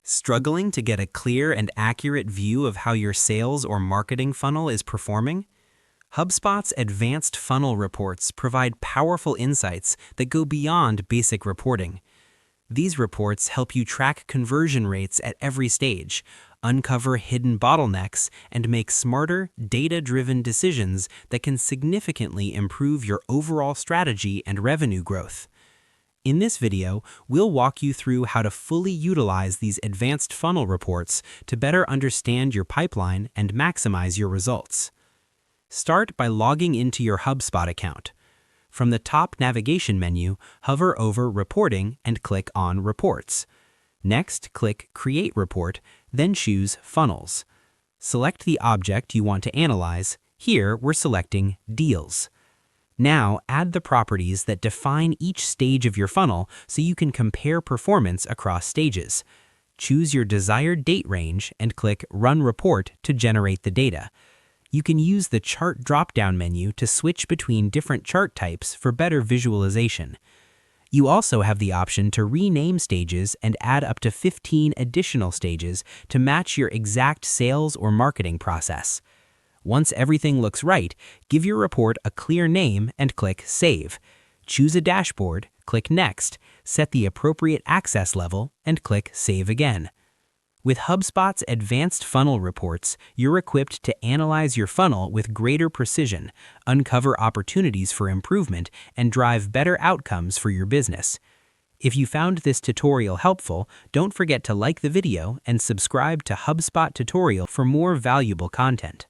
Struggling to get a clear and accurate view of how your sales or marketing funnel is performing? HubSpot's advanced funnel reports provide powerful insights that go beyond basic reporting. These reports help you track conversion rates at every stage, uncover hidden bottlenecks, and make smarter, data-driven decisions that can significantly improve your overall strategy and revenue growth. In this video, we'll walk you through how to fully utilize these advanced funnel reports to better understand your pipeline and maximize your results. Start by logging into your HubSpot account. From the top navigation menu, hover over Reporting and click on Reports. Next, click Create Report, then choose Funnels. Select the object you want to analyze. Here, we're selecting Deals. Now, add the properties that define each stage of your funnel so you can compare performance across stages. Choose your desired date range and click Run Report to generate the data. You can use the Chart drop-down menu to switch between different chart types for better visualization. You also have the option to rename stages and add up to 15 additional stages to match your exact sales or marketing process. Once everything looks right, give your report a clear name and click Save. Choose a dashboard, click Next, set the appropriate access level, and click Save again. With HubSpot's advanced funnel reports, you're equipped to analyze your funnel with greater precision, uncover opportunities for improvement, and drive better outcomes for your business. If you found this tutorial helpful, don't forget to like the video and subscribe to HubSpot Tutorial for more valuable content.